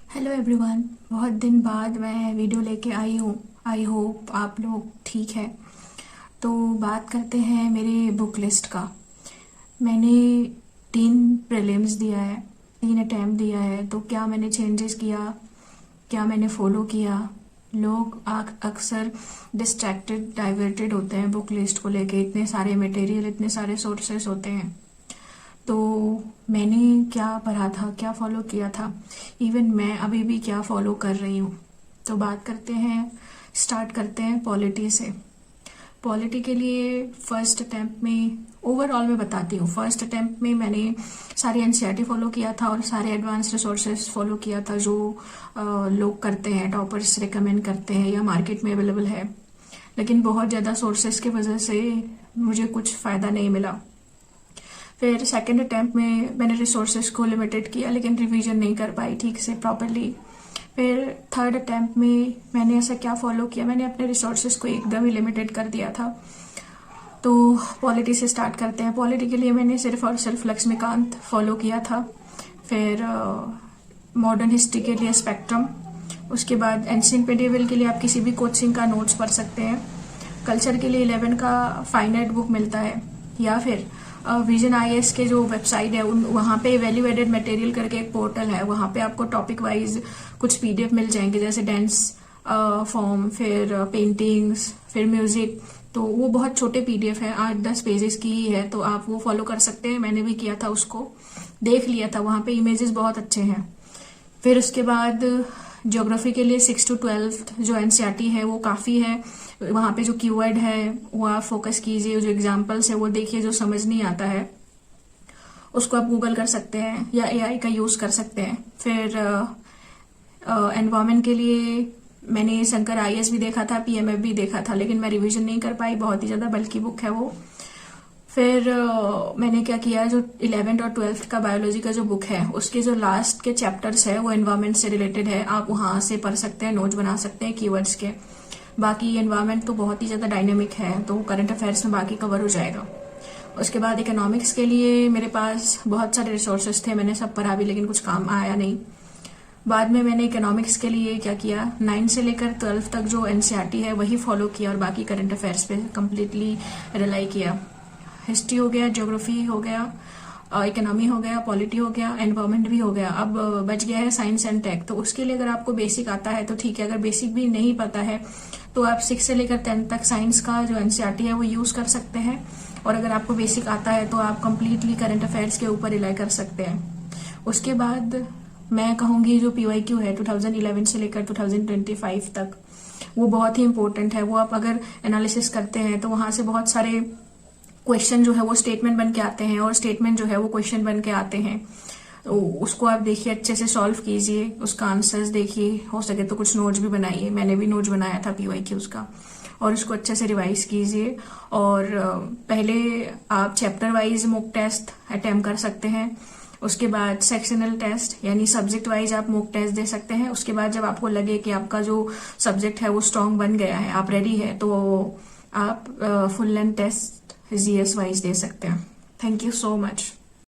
Hello everyone, बहुत दिन बाद मैं वीडियो लेके आई हूँ। आई होप आप लोग ठीक है। तो बात करते हैं मेरे बुक लिस्ट का। मैंने 3 प्रीलिम्स दिया है, 3 अटैम्प्ट दिया है। तो क्या मैंने चेंजेस किया, क्या मैंने फॉलो किया? लोग अक्सर डिस्ट्रैक्टेड, डाइवर्टेड होते हैं बुक लिस्ट को लेके। इतने सारे मटेरियल, इतने सारे सोर्सेस होते हैं। तो मैंने क्या पढ़ा था, क्या फॉलो किया था, इवन मैं अभी भी क्या फॉलो कर रही हूँ। तो बात करते हैं, स्टार्ट करते हैं पॉलिटी से। पॉलिटी के लिए फर्स्ट अटेम्प्ट में, ओवरऑल मैं बताती हूँ। फर्स्ट अटेम्प्ट में मैंने सारे एनसीईआरटी फॉलो किया था और सारे एडवांस रिसोर्सेज फॉलो किया था जो लोग करते हैं, टॉपर्स रिकमेंड करते हैं या मार्केट में अवेलेबल है। लेकिन बहुत ज़्यादा सोर्सेज की वजह से मुझे कुछ फ़ायदा नहीं मिला। फिर सेकंड अटेम्प्ट में मैंने रिसोर्सेज को लिमिटेड किया, लेकिन रिवीजन नहीं कर पाई ठीक से प्रॉपरली। फिर थर्ड अटेम्प्ट में मैंने ऐसा क्या फॉलो किया, मैंने अपने रिसोर्सेज को एकदम ही लिमिटेड कर दिया था। तो पॉलिटी से स्टार्ट करते हैं। पॉलिटी के लिए मैंने सिर्फ और सिर्फ लक्ष्मीकांत फॉलो किया था। फिर मॉडर्न हिस्ट्री के लिए स्पेक्ट्रम। उसके बाद एंशिएंट मिडिएवल के लिए आप किसी भी कोचिंग का नोट्स पढ़ सकते हैं। कल्चर के लिए 11 का फाइनाइट बुक मिलता है, या फिर विजन आईएएस के जो वेबसाइट है वहाँ पे वैल्यू एडेड मटेरियल करके एक पोर्टल है, वहाँ पे आपको टॉपिक वाइज कुछ पीडीएफ मिल जाएंगे, जैसे डांस फॉर्म, फिर पेंटिंग्स, फिर म्यूजिक। तो वो बहुत छोटे पीडीएफ है, 8-10 पेजेस की ही है, तो आप वो फॉलो कर सकते हैं। मैंने भी किया था, उसको देख लिया था, वहाँ पे इमेजेस बहुत अच्छे हैं। फिर उसके बाद ज्योग्राफी के लिए 6 to 12 जो एनसीईआरटी है वो काफ़ी है। वहाँ पे जो कीवर्ड है वो आप फोकस कीजिए, जो एग्जाम्पल्स है वो देखिए। जो समझ नहीं आता है उसको आप गूगल कर सकते हैं या एआई का यूज़ कर सकते हैं। फिर एनवायरमेंट के लिए मैंने शंकर आईएएस भी देखा था, पीएमएफ भी देखा था, लेकिन मैं रिवीजन नहीं कर पाई, बहुत ही ज़्यादा बल्कि बुक है वो। फिर मैंने क्या किया, जो 11th और 12th का बायोलॉजी का जो बुक है उसके जो लास्ट के चैप्टर्स है वो एनवायरमेंट से रिलेटेड है, आप वहाँ से पढ़ सकते हैं, नोट्स बना सकते हैं कीवर्ड्स के। बाकी एनवायरमेंट तो बहुत ही ज़्यादा डायनेमिक है, तो करंट अफेयर्स में बाकी कवर हो जाएगा। उसके बाद इकोनॉमिक्स के लिए मेरे पास बहुत सारे रिसोर्सेज थे, मैंने सब पढ़ा भी, लेकिन कुछ काम आया नहीं। बाद में मैंने इकोनॉमिक्स के लिए क्या किया, 9 से लेकर 12 तक जो एनसीईआरटी है वही फॉलो किया और बाकी करंट अफेयर्स पे कम्प्लीटली रिलाई किया। हिस्ट्री हो गया, ज्योग्राफी हो गया, इकोनॉमी हो गया, पॉलिटी हो गया, एनवायरमेंट भी हो गया। अब बच गया है साइंस एंड टेक। तो उसके लिए अगर आपको बेसिक आता है तो ठीक है, अगर बेसिक भी नहीं पता है तो आप 6 से लेकर 10 तक साइंस का जो एनसीईआरटी है वो यूज कर सकते हैं। और अगर आपको बेसिक आता है तो आप कंप्लीटली करंट अफेयर्स के ऊपर रिलाई कर सकते हैं। उसके बाद मैं कहूंगी जो पीवाईक्यू है 2011 से लेकर 2025 तक, वो बहुत ही इंपॉर्टेंट है। वो आप अगर एनालिसिस करते हैं तो वहां से बहुत सारे क्वेश्चन जो है वो स्टेटमेंट बन के आते हैं और स्टेटमेंट जो है वो क्वेश्चन बन के आते हैं। तो उसको आप देखिए, अच्छे से सॉल्व कीजिए, उसका आंसर्स देखिए, हो सके तो कुछ नोट्स भी बनाइए। मैंने भी नोट्स बनाया था पीवाईक्यूज का, और उसको अच्छे से रिवाइज कीजिए। और पहले आप chapter wise mock test attempt कर सकते हैं। उसके बाद सेक्शनल टेस्ट यानी सब्जेक्ट वाइज आप मॉक टेस्ट दे सकते हैं। उसके बाद जब आपको लगे कि आपका जो सब्जेक्ट है वो स्ट्रांग बन गया है, आप रेडी है, तो आप full length test GS wise दे सकते हैं। Thank you so much.